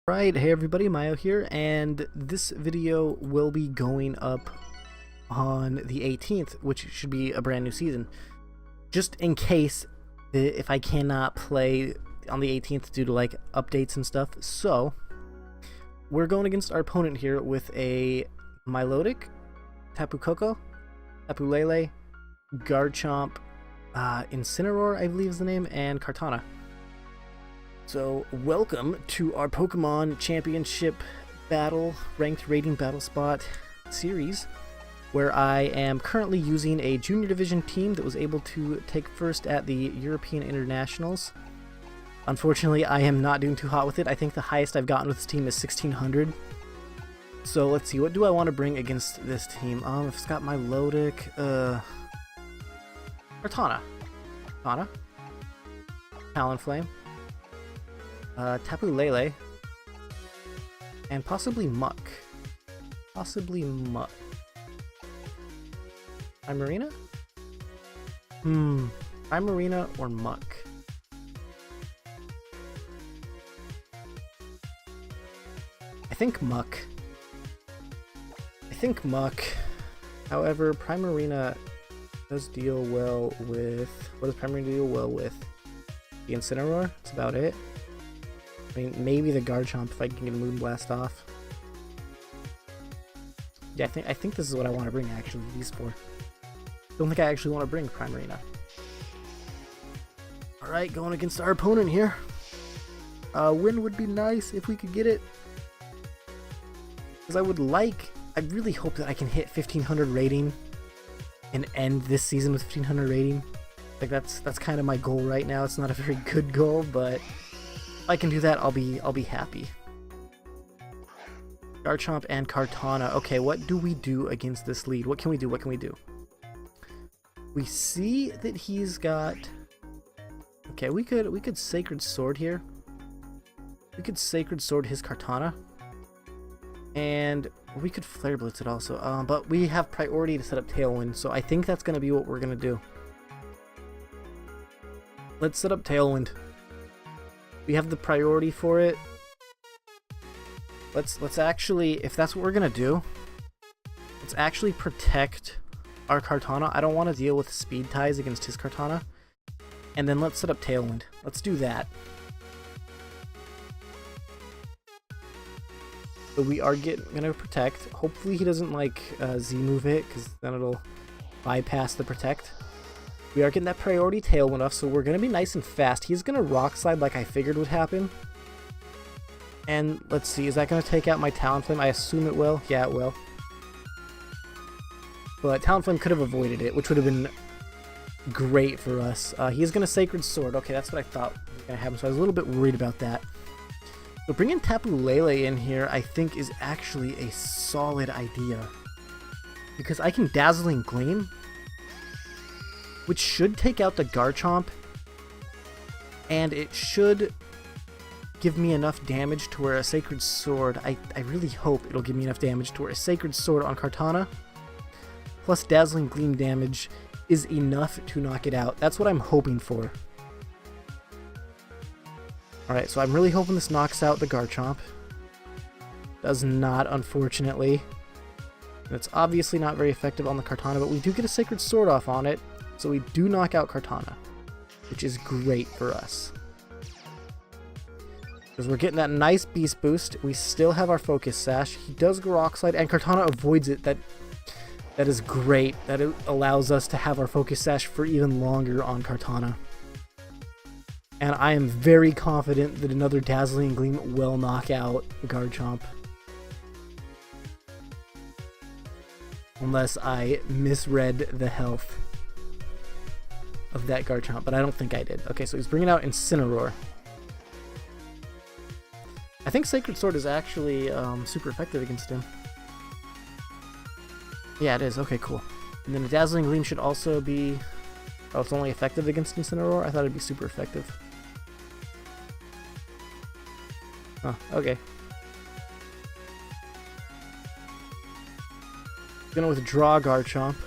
Right, hey everybody, Myo here, and this video will be going up on the 18th, which should be a brand new season. Just in case if I cannot play on the 18th due to like updates and stuff. So we're going against our opponent here with a Milotic, Tapu Koko, Tapu Lele, Garchomp, Incineroar I believe is the name, and Kartana. So welcome to our Pokemon Championship battle, ranked rating battle spot series, where I am currently using a junior division team that was able to take first at the European Internationals. Unfortunately, I am not doing too hot with it. I think the highest I've gotten with this team is 1600. So let's see, what do I want to bring against this team? If it's got Milotic, Kartana, Talonflame, Tapu Lele, and possibly Muck. Primarina? Primarina or Muck? I think Muck. However, Primarina does deal well with... What does Primarina deal well with? The Incineroar? That's about it. I mean, maybe the Garchomp if I can get a Moonblast off. Yeah, I think this is what I want to bring, actually, these four. Don't think I actually want to bring Primarina. Alright, going against our opponent here. Win would be nice if we could get it. Because I really hope that I can hit 1500 rating and end this season with 1500 rating. Like, that's kind of my goal right now. It's not a very good goal, but... if I can do that, I'll be happy. Garchomp and Kartana. Okay, what do we do against this lead? What can we do? We see that he's got... Okay, we could Sacred Sword here. We could Sacred Sword his Kartana. And we could Flare Blitz it also. But we have priority to set up Tailwind, so I think that's going to be what we're going to do. Let's set up Tailwind. We have the priority for it. Let's actually, if that's what we're gonna do, let's actually protect our Kartana. I don't want to deal with speed ties against his Kartana. And then let's set up Tailwind. Let's do that. So we are gonna protect. Hopefully he doesn't like Z-move it, because then it'll bypass the protect. We are getting that priority Tailwind off, so we're going to be nice and fast. He's going to Rock Slide like I figured would happen. And let's see, is that going to take out my Talonflame? I assume it will. Yeah, it will. But Talonflame could have avoided it, which would have been great for us. He's going to Sacred Sword. Okay, that's what I thought was going to happen, so I was a little bit worried about that. But bringing Tapu Lele in here, I think, is actually a solid idea. Because I can Dazzling Gleam, which should take out the Garchomp, and it should give me enough damage to where a Sacred Sword, I really hope it'll give me enough damage to where a Sacred Sword on Kartana, plus Dazzling Gleam damage, is enough to knock it out. That's what I'm hoping for. Alright, so I'm really hoping this knocks out the Garchomp. Does not, unfortunately. And it's obviously not very effective on the Kartana, but we do get a Sacred Sword off on it. So we do knock out Kartana, which is great for us. Because we're getting that nice Beast Boost. We still have our Focus Sash. He does go Rock Slide, and Kartana avoids it. That is great. That it allows us to have our Focus Sash for even longer on Kartana. And I am very confident that another Dazzling Gleam will knock out Garchomp. Unless I misread the health of that Garchomp, but I don't think I did. Okay, so he's bringing out Incineroar. I think Sacred Sword is actually super effective against him. Yeah, it is. Okay, cool. And then the Dazzling Gleam should also be... Oh, it's only effective against Incineroar? I thought it'd be super effective. Oh, okay. Gonna withdraw Garchomp.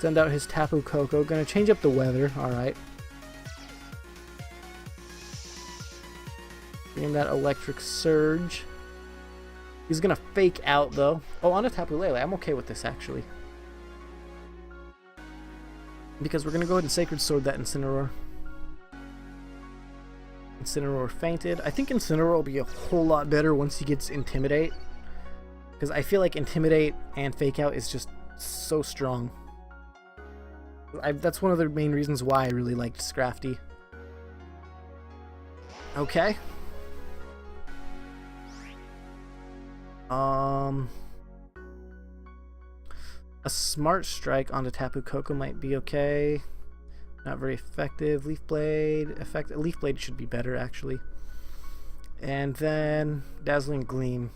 Send out his Tapu Koko. Gonna change up the weather. Alright. in that Electric Surge. He's gonna fake out though. Oh, on a Tapu Lele. I'm okay with this actually. Because we're gonna go ahead and Sacred Sword that Incineroar. Incineroar fainted. I think Incineroar will be a whole lot better once he gets Intimidate. Because I feel like Intimidate and Fake Out is just so strong. That's one of the main reasons why I really liked Scrafty. Okay. A Smart Strike onto Tapu Koko might be okay. Not very effective. Leaf Blade. Leaf Blade should be better, actually. And then Dazzling Gleam.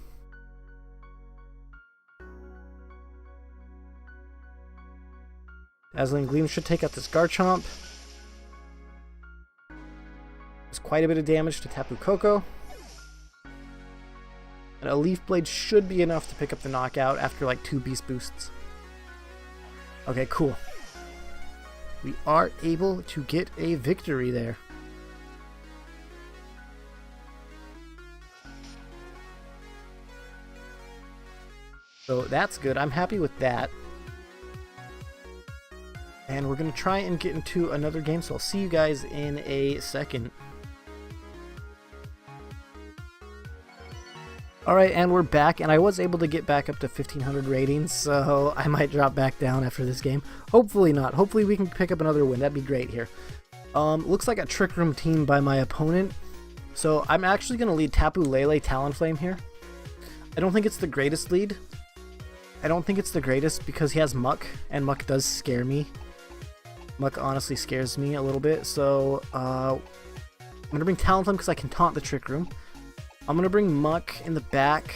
Dazzling Gleam should take out this Garchomp. There's quite a bit of damage to Tapu Koko. And a Leaf Blade should be enough to pick up the knockout after like 2 Beast Boosts. Okay, cool. We are able to get a victory there. So that's good. I'm happy with that. And we're going to try and get into another game, so I'll see you guys in a second. Alright, and we're back, and I was able to get back up to 1500 ratings, so I might drop back down after this game. Hopefully not. Hopefully we can pick up another win. That'd be great here. Looks like a Trick Room team by my opponent, so I'm actually going to lead Tapu Lele Talonflame here. I don't think it's the greatest lead. I don't think it's the greatest because he has Muck, and Muck does scare me. Muck honestly scares me a little bit, so I'm going to bring Talonflame because I can taunt the Trick Room. I'm going to bring Muck in the back.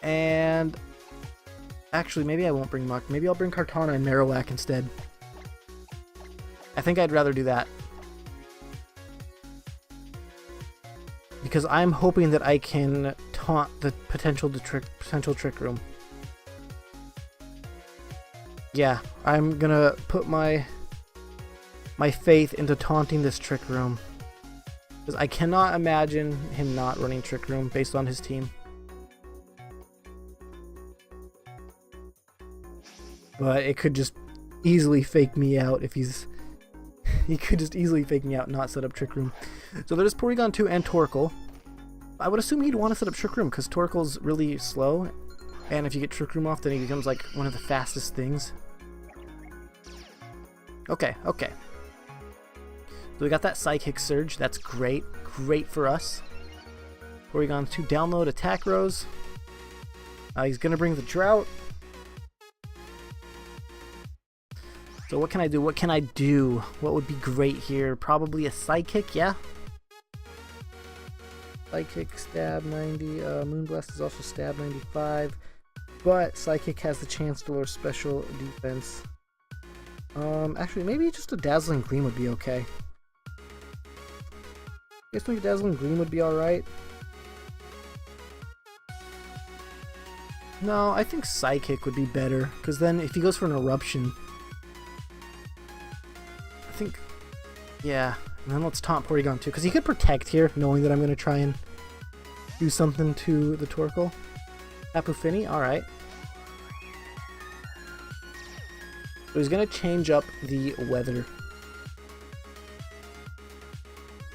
And actually, maybe I won't bring Muck. Maybe I'll bring Kartana and Marowak instead. I think I'd rather do that. Because I'm hoping that I can taunt the potential Trick Room. Yeah, I'm going to put my faith into taunting this Trick Room. Because I cannot imagine him not running Trick Room based on his team. But it could just easily fake me out if he's... he could just easily fake me out and not set up Trick Room. So there's Porygon 2 and Torkoal. I would assume he'd want to set up Trick Room because Torkoal's really slow. And if you get Trick Room off, then he becomes like one of the fastest things. Okay, okay. So we got that Psychic Surge. That's great. Great for us. Porygon 2 download Attack Rose. He's going to bring the Drought. So what can I do? What can I do? What would be great here? Probably a Psychic, yeah? Psychic, Stab 90. Moonblast is also Stab 95. But Psychic has the chance to lower special defense. Actually, maybe just a Dazzling Gleam would be okay. I guess maybe Dazzling Gleam would be alright. No, I think Psychic would be better, because then if he goes for an Eruption... I think... yeah, and then let's taunt Porygon 2, because he could Protect here, knowing that I'm going to try and do something to the Torkoal. Tapu Fini, alright. So he's going to change up the weather.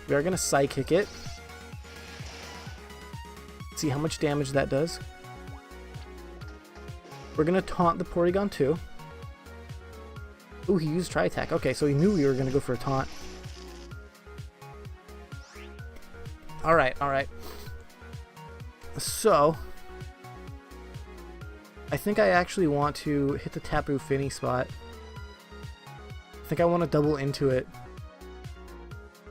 We are going to Psychic it. See how much damage that does. We're going to taunt the Porygon 2. Ooh, he used Tri-Attack. Okay, so he knew we were going to go for a taunt. Alright, alright. So, I think I actually want to hit the Tapu Fini spot. I think I want to double into it.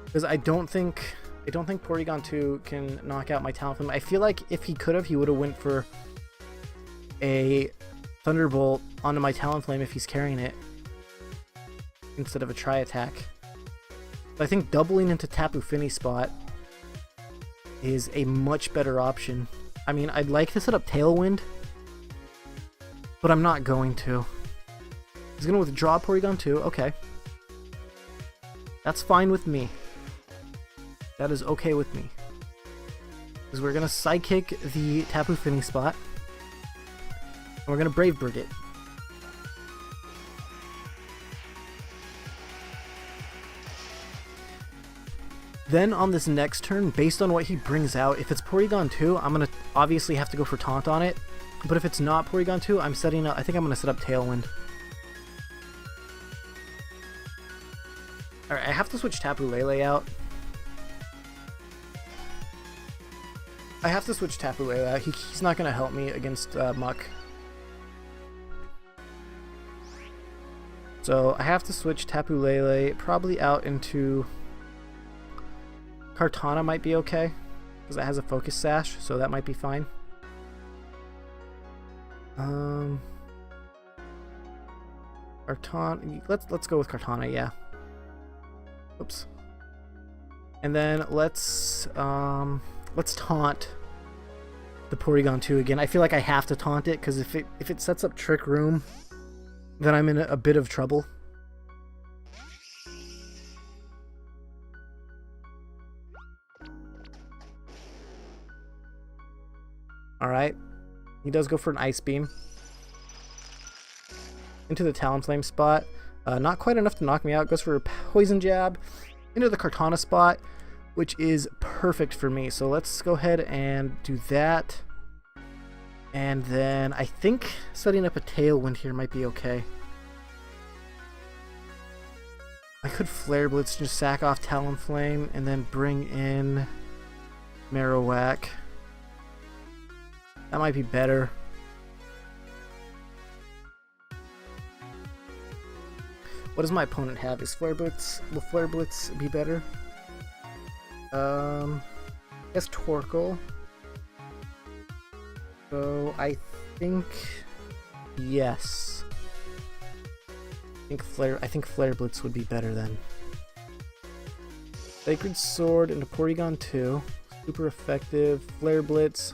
Because I don't think Porygon 2 can knock out my Talonflame. I feel like if he could have, he would have went for a Thunderbolt onto my Talonflame if he's carrying it instead of a Tri-Attack. But I think doubling into Tapu Fini spot is a much better option. I mean, I'd like to set up Tailwind, but I'm not going to. He's going to withdraw Porygon 2. Okay. That's fine with me. That is okay with me. Because we're going to Psychic the Tapu Fini spot. And we're going to Brave Bird it. Then on this next turn, based on what he brings out, if it's Porygon 2, I'm going to obviously have to go for Taunt on it. But if it's not Porygon 2, I think I'm going to set up Tailwind. Alright, I have to switch Tapu Lele out. He's not going to help me against Muck. So I have to switch Tapu Lele probably out into... Kartana might be okay, because it has a Focus Sash, so that might be fine. Kartana, let's go with Kartana, yeah. Oops. And then let's taunt the Porygon 2 again. I feel like I have to taunt it, because if it sets up Trick Room, then I'm in a bit of trouble. Alright, he does go for an Ice Beam. Into the Talonflame spot. Not quite enough to knock me out. Goes for a Poison Jab. Into the Kartana spot, which is perfect for me. So let's go ahead and do that. And then I think setting up a Tailwind here might be okay. I could Flare Blitz, just sack off Talonflame, and then bring in Marowak. That might be better. What does my opponent have? Is Flare Blitz? Will Flare Blitz be better? I guess Torkoal. So I think yes. I think Flare Blitz would be better then. Sacred Sword into Porygon 2. Super effective. Flare Blitz.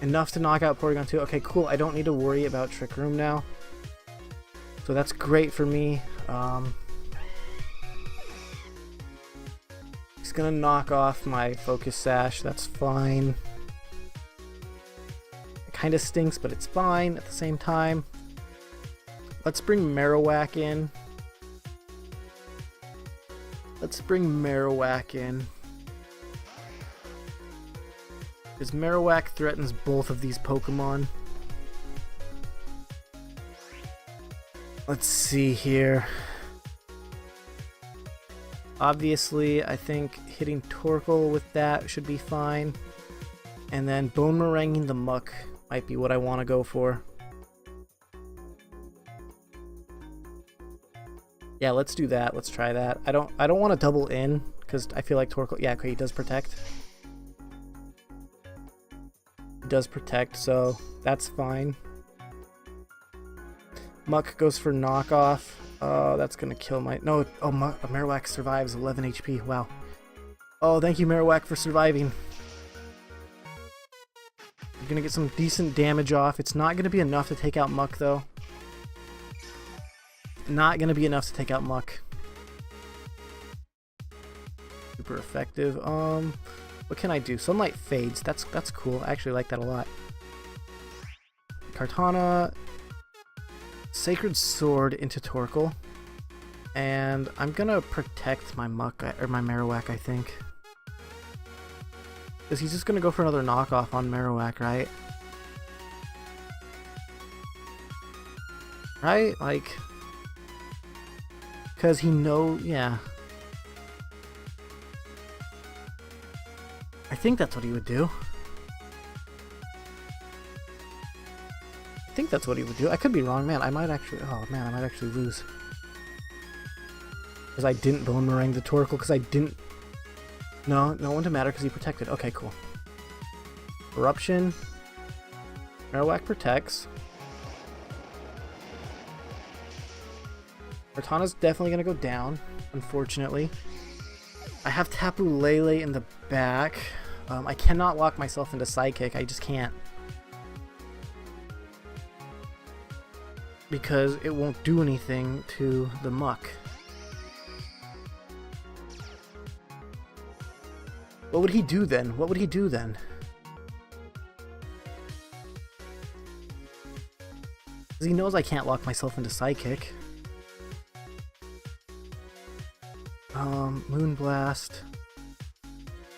Enough to knock out Porygon 2. Okay, cool. I don't need to worry about Trick Room now. So that's great for me. He's gonna knock off my Focus Sash. That's fine. It kind of stinks, but it's fine at the same time. Let's bring Marowak in. Because Marowak threatens both of these Pokemon. Let's see here. Obviously, I think hitting Torkoal with that should be fine. And then Bone Meranging the Muck might be what I want to go for. Yeah, let's do that. Let's try that. I don't want to double in because I feel like Torkoal. Yeah, okay, he does protect. Does protect, so that's fine. Muck goes for knockoff. That's gonna kill my... No, oh, Marowak survives 11 HP. Wow. Oh, thank you, Marowak, for surviving. You're gonna get some decent damage off. It's not gonna be enough to take out Muck, though. Not gonna be enough to take out Muck. Super effective. What can I do? Sunlight Fades. That's cool. I actually like that a lot. Kartana, Sacred Sword into Torkoal, and I'm gonna protect my Muck or my Marowak, I think, because he's just gonna go for another knockoff on Marowak, right? Right? Like, because yeah. I think that's what he would do. I could be wrong, man. I might actually... Oh, man, I might actually lose. Because I didn't Bone Meringue the Torkoal, because I didn't... No, no one to matter, because he protected. Okay, cool. Eruption. Marowak protects. Kartana's definitely going to go down, unfortunately. I have Tapu Lele in the back. I cannot lock myself into Psychic. I just can't. because it won't do anything to the muck. What would he do then? What would he do then? Because he knows I can't lock myself into Psychic. Moonblast.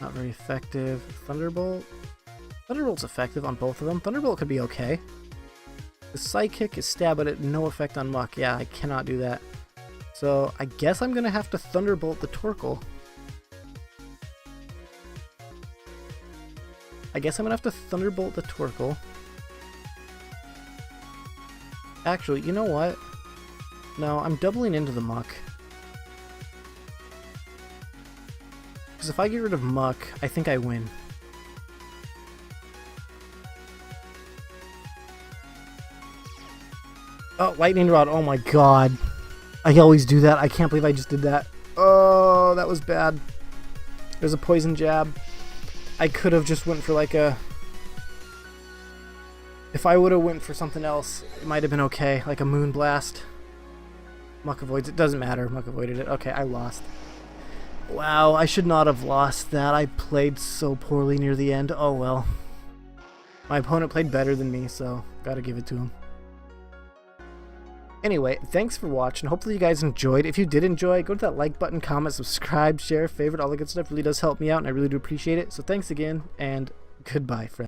Not very effective. Thunderbolt. Thunderbolt's effective on both of them. Thunderbolt could be okay. The Psychic is stab, but it no effect on Muck. Yeah, I cannot do that. So I guess I'm gonna have to Thunderbolt the Torkoal. Actually, you know what? No, I'm doubling into the Muck. Because if I get rid of Muck, I think I win. Oh, Lightning Rod. Oh my god. I always do that. I can't believe I just did that. Oh, that was bad. There's a Poison Jab. I could have just went for like a... If I would have went for something else, it might have been okay. Like a Moonblast. Muck avoids it. Doesn't matter. Muck avoided it. Okay, I lost. Wow, I should not have lost that. I played so poorly near the end. Oh well. My opponent played better than me, so gotta give it to him. Anyway, thanks for watching. Hopefully you guys enjoyed. If you did enjoy, go to that like button, comment, subscribe, share, favorite, all the good stuff. Really does help me out, and I really do appreciate it. So thanks again, and goodbye, friends.